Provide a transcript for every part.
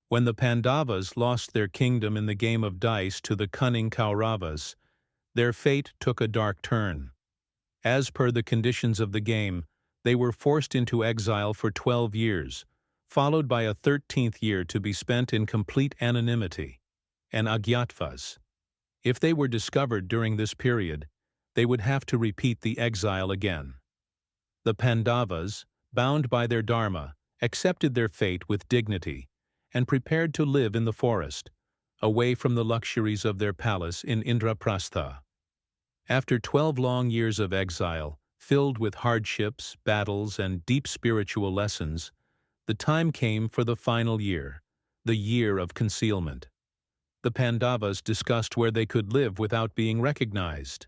When the Pandavas lost their kingdom in the game of dice to the cunning Kauravas, their fate took a dark turn. As per the conditions of the game, they were forced into exile for 12 years, followed by a 13th year to be spent in complete anonymity, an Agyatvas. If they were discovered during this period, they would have to repeat the exile again. The Pandavas, bound by their dharma, accepted their fate with dignity and prepared to live in the forest, away from the luxuries of their palace in Indraprastha. After 12 long years of exile, filled with hardships, battles, and deep spiritual lessons, the time came for the final year, the year of concealment. The Pandavas discussed where they could live without being recognized.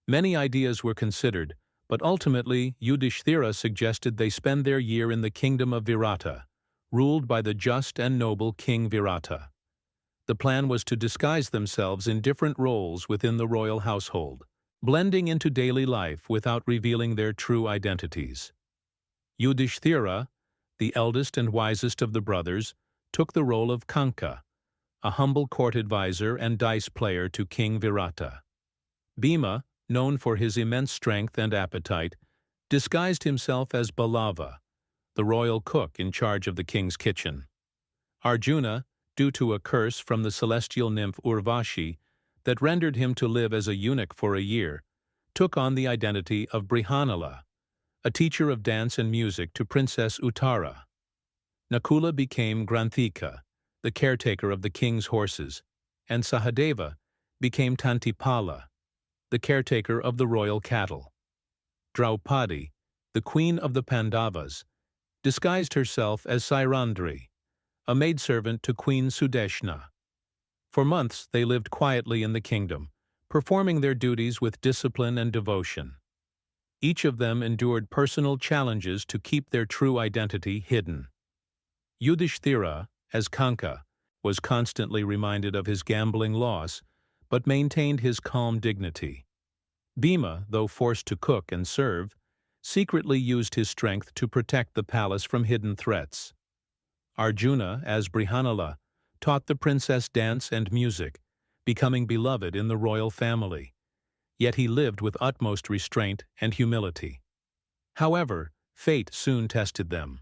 Many ideas were considered, but ultimately Yudhishthira suggested they spend their year in the kingdom of Virata, ruled by the just and noble King Virata. The plan was to disguise themselves in different roles within the royal household, blending into daily life without revealing their true identities. Yudhishthira, the eldest and wisest of the brothers, took the role of Kanka, a humble court advisor and dice player to King Virata. Bhima, known for his immense strength and appetite, disguised himself as Balava, the royal cook in charge of the king's kitchen. Arjuna, due to a curse from the celestial nymph Urvashi that rendered him to live as a eunuch for a year, took on the identity of Brihannala, a teacher of dance and music to Princess Uttara. Nakula became Granthika, the caretaker of the king's horses, and Sahadeva became Tantipala, the caretaker of the royal cattle. Draupadi, the queen of the Pandavas, disguised herself as Sairandhri, a maidservant to Queen Sudeshna. For months they lived quietly in the kingdom, performing their duties with discipline and devotion. Each of them endured personal challenges to keep their true identity hidden. Yudhishthira, as Kanka, was constantly reminded of his gambling loss, but maintained his calm dignity. Bhima, though forced to cook and serve, secretly used his strength to protect the palace from hidden threats. Arjuna, as Brihannala, taught the princess dance and music, becoming beloved in the royal family. Yet he lived with utmost restraint and humility. However, fate soon tested them.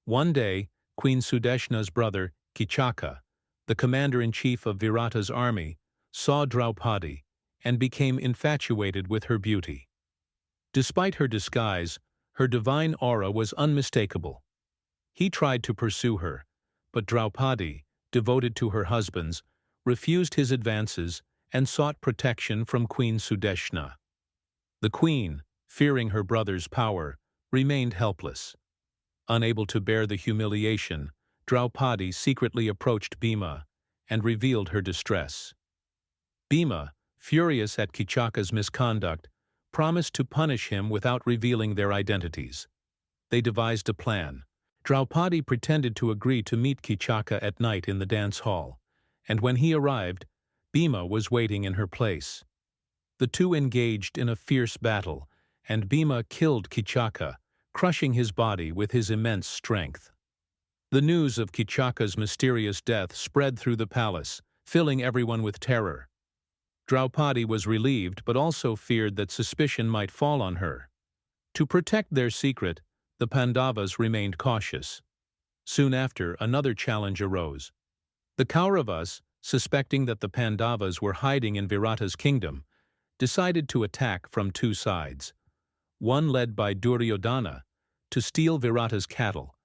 One day, Queen Sudeshna's brother, Kichaka, the commander-in-chief of Virata's army, saw Draupadi and became infatuated with her beauty. Despite her disguise, her divine aura was unmistakable. He tried to pursue her, but Draupadi, devoted to her husbands, refused his advances and sought protection from Queen Sudeshna. The queen, fearing her brother's power, remained helpless. Unable to bear the humiliation, Draupadi secretly approached Bhima and revealed her distress. Bhima, furious at Kichaka's misconduct, promised to punish him without revealing their identities. They devised a plan. Draupadi pretended to agree to meet Kichaka at night in the dance hall, and when he arrived, Bhima was waiting in her place. The two engaged in a fierce battle, and Bhima killed Kichaka, crushing his body with his immense strength. The news of Kichaka's mysterious death spread through the palace, filling everyone with terror. Draupadi was relieved but also feared that suspicion might fall on her. To protect their secret, the Pandavas remained cautious. Soon after, another challenge arose. The Kauravas, suspecting that the Pandavas were hiding in Virata's kingdom, decided to attack from two sides, one led by Duryodhana to steal Virata's cattle,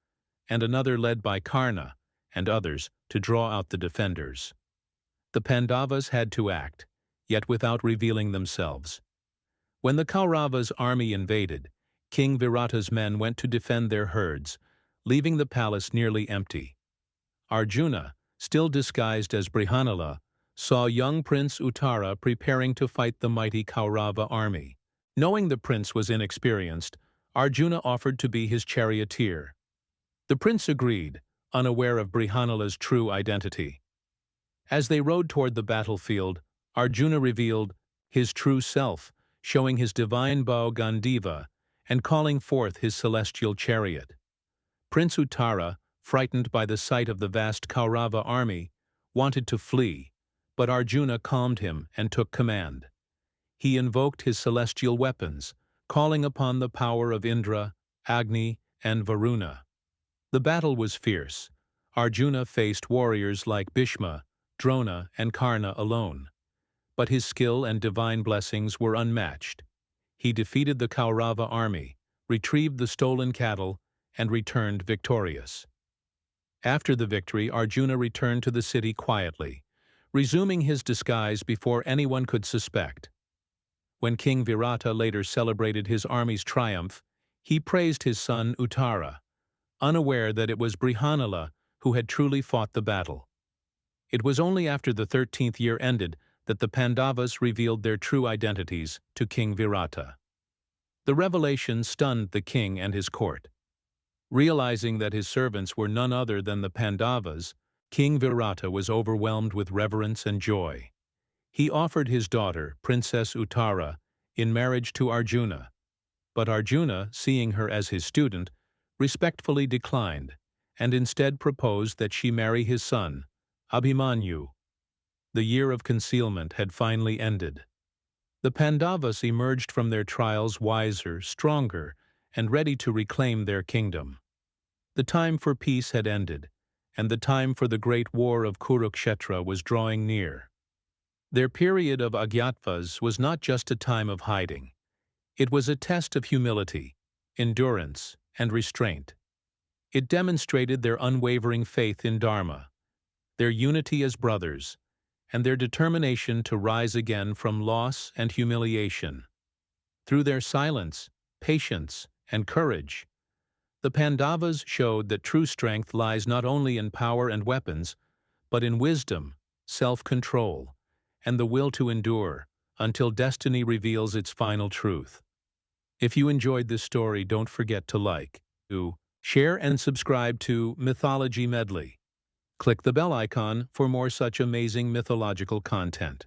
and another led by Karna and others to draw out the defenders. The Pandavas had to act, yet without revealing themselves. When the Kauravas' army invaded, King Virata's men went to defend their herds, leaving the palace nearly empty. Arjuna, still disguised as Brihannala, saw young Prince Uttara preparing to fight the mighty Kaurava army. Knowing the prince was inexperienced, Arjuna offered to be his charioteer. The prince agreed, unaware of Brihannala's true identity. As they rode toward the battlefield, Arjuna revealed his true self, showing his divine bow Gandiva and calling forth his celestial chariot. Prince Uttara, frightened by the sight of the vast Kaurava army, wanted to flee, but Arjuna calmed him and took command. He invoked his celestial weapons, calling upon the power of Indra, Agni, and Varuna. The battle was fierce. Arjuna faced warriors like Bhishma, Drona, and Karna alone. But his skill and divine blessings were unmatched. He defeated the Kaurava army, retrieved the stolen cattle, and returned victorious. After the victory, Arjuna returned to the city quietly, resuming his disguise before anyone could suspect. When King Virata later celebrated his army's triumph, he praised his son Uttara, unaware that it was Brihannala who had truly fought the battle. It was only after the 13th year ended that the Pandavas revealed their true identities to King Virata. The revelation stunned the king and his court. Realizing that his servants were none other than the Pandavas, King Virata was overwhelmed with reverence and joy. He offered his daughter, Princess Uttara, in marriage to Arjuna, but Arjuna, seeing her as his student, respectfully declined, and instead proposed that she marry his son, Abhimanyu. The year of concealment had finally ended. The Pandavas emerged from their trials wiser, stronger, and ready to reclaim their kingdom. The time for peace had ended, and the time for the great war of Kurukshetra was drawing near. Their period of Agyatvas was not just a time of hiding. It was a test of humility, endurance, and restraint. It demonstrated their unwavering faith in Dharma, their unity as brothers, and their determination to rise again from loss and humiliation. Through their silence, patience, and courage, the Pandavas showed that true strength lies not only in power and weapons, but in wisdom, self-control, and the will to endure until destiny reveals its final truth. If you enjoyed this story, don't forget to like, share, and subscribe to Mythology Medley. Click the bell icon for more such amazing mythological content.